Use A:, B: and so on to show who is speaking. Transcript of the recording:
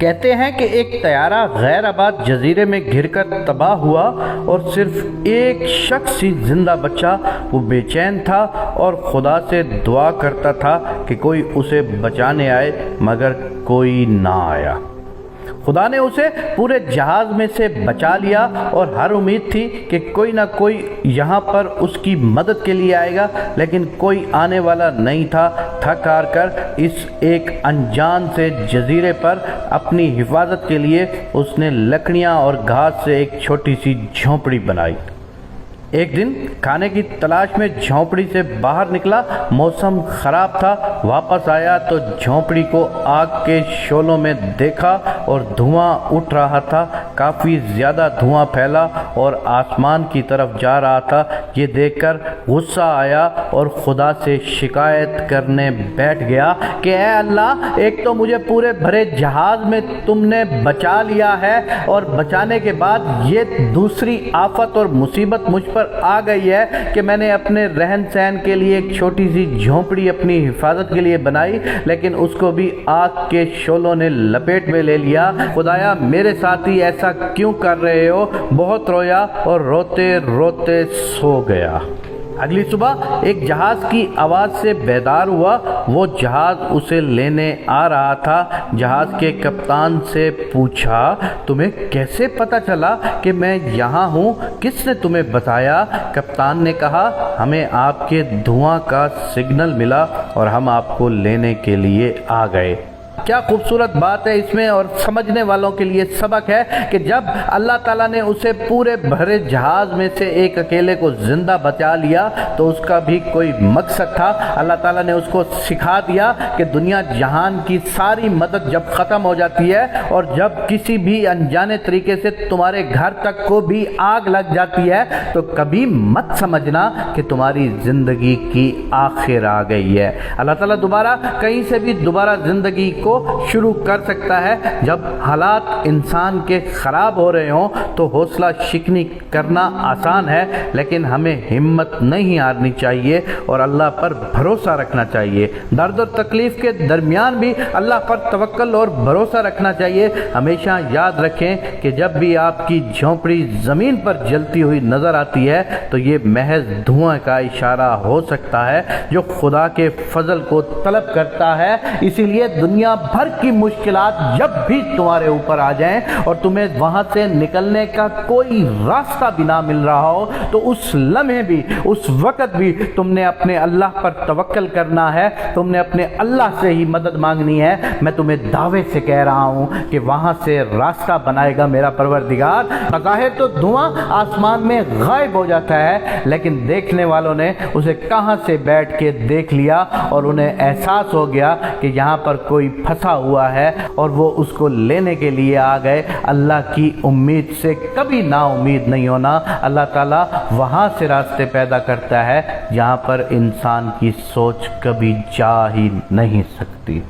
A: کہتے ہیں کہ ایک طیارہ غیر آباد جزیرے میں گر کر تباہ ہوا اور صرف ایک شخص ہی زندہ بچا۔ وہ بے چین تھا اور خدا سے دعا کرتا تھا کہ کوئی اسے بچانے آئے، مگر کوئی نہ آیا۔ خدا نے اسے پورے جہاز میں سے بچا لیا اور ہر امید تھی کہ کوئی نہ کوئی یہاں پر اس کی مدد کے لیے آئے گا، لیکن کوئی آنے والا نہیں تھا۔ تھک ہار کر اس ایک انجان سے جزیرے پر اپنی حفاظت کے لیے اس نے لکڑیاں اور گھاس سے ایک چھوٹی سی جھونپڑی بنائی۔ ایک دن کھانے کی تلاش میں جھونپڑی سے باہر نکلا۔ موسم خراب تھا۔ واپس آیا تو جھونپڑی کو آگ کے شعلوں میں دیکھا اور دھواں اٹھ رہا تھا۔ کافی زیادہ دھواں پھیلا اور آسمان کی طرف جا رہا تھا۔ یہ دیکھ کر غصہ آیا اور خدا سے شکایت کرنے بیٹھ گیا کہ اے اللہ، ایک تو مجھے پورے بھرے جہاز میں تم نے بچا لیا ہے، اور بچانے کے بعد یہ دوسری آفت اور مصیبت مجھ پر آ گئی ہے کہ میں نے اپنے رہن سہن کے لیے ایک چھوٹی سی جھونپڑی اپنی حفاظت کے لیے بنائی، لیکن اس کو بھی آگ کے شعلوں نے لپیٹ میں لے لیا۔ خدایا، میرے ساتھ ہی ایسا کیوں کر رہے ہو؟ بہت رویا اور روتے روتے سو گیا۔ اگلی صبح ایک جہاز کی آواز سے بیدار ہوا۔ وہ جہاز اسے لینے آ رہا تھا۔ جہاز کے کپتان سے پوچھا، تمہیں کیسے پتہ چلا کہ میں یہاں ہوں؟ کس نے تمہیں بتایا؟ کپتان نے کہا، ہمیں آپ کے دھواں کا سگنل ملا اور ہم آپ کو لینے کے لیے آ گئے۔ کیا خوبصورت بات ہے اس میں، اور سمجھنے والوں کے لیے سبق ہے کہ جب اللہ تعالیٰ نے اسے پورے بھرے جہاز میں سے ایک اکیلے کو زندہ بچا لیا تو اس کا بھی کوئی مقصد تھا۔ اللہ تعالیٰ نے اس کو سکھا دیا کہ دنیا جہان کی ساری مدد جب ختم ہو جاتی ہے اور جب کسی بھی انجانے طریقے سے تمہارے گھر تک کو بھی آگ لگ جاتی ہے تو کبھی مت سمجھنا کہ تمہاری زندگی کی آخر آ گئی ہے۔ اللہ تعالیٰ دوبارہ کہیں سے بھی دوبارہ زندگی کو شروع کر سکتا ہے۔ جب حالات انسان کے خراب ہو رہے ہوں تو حوصلہ شکنی کرنا آسان ہے، لیکن ہمیں ہمت نہیں ہارنی چاہیے اور اللہ پر بھروسہ رکھنا چاہیے۔ درد و تکلیف کے درمیان بھی اللہ پر توکل اور بھروسہ رکھنا چاہیے۔ ہمیشہ یاد رکھیں کہ جب بھی آپ کی جھونپڑی زمین پر جلتی ہوئی نظر آتی ہے تو یہ محض دھواں کا اشارہ ہو سکتا ہے جو خدا کے فضل کو طلب کرتا ہے۔ اسی لیے دنیا بھر کی مشکلات جب بھی تمہارے اوپر آ جائیں اور تمہیں وہاں سے نکلنے کا کوئی راستہ بھی نہ مل رہا ہو تو اس لمحے بھی، اس وقت بھی تم نے اپنے اللہ پر توکل کرنا ہے، تم نے اپنے اللہ سے ہی مدد مانگنی ہے۔ میں تمہیں دعوے سے کہہ رہا ہوں کہ وہاں سے راستہ بنائے گا میرا پروردگار۔ بظاہر تو دھواں آسمان میں غائب ہو جاتا ہے، لیکن دیکھنے والوں نے اسے کہاں سے بیٹھ کے دیکھ لیا اور انہیں احساس ہو گیا کہ یہاں پر کوئی پھنسا ہوا ہے اور وہ اس کو لینے کے لیے آ گئے۔ اللہ کی امید سے کبھی نا امید نہیں ہونا۔ اللہ تعالیٰ وہاں سے راستے پیدا کرتا ہے جہاں پر انسان کی سوچ کبھی جا ہی نہیں سکتی۔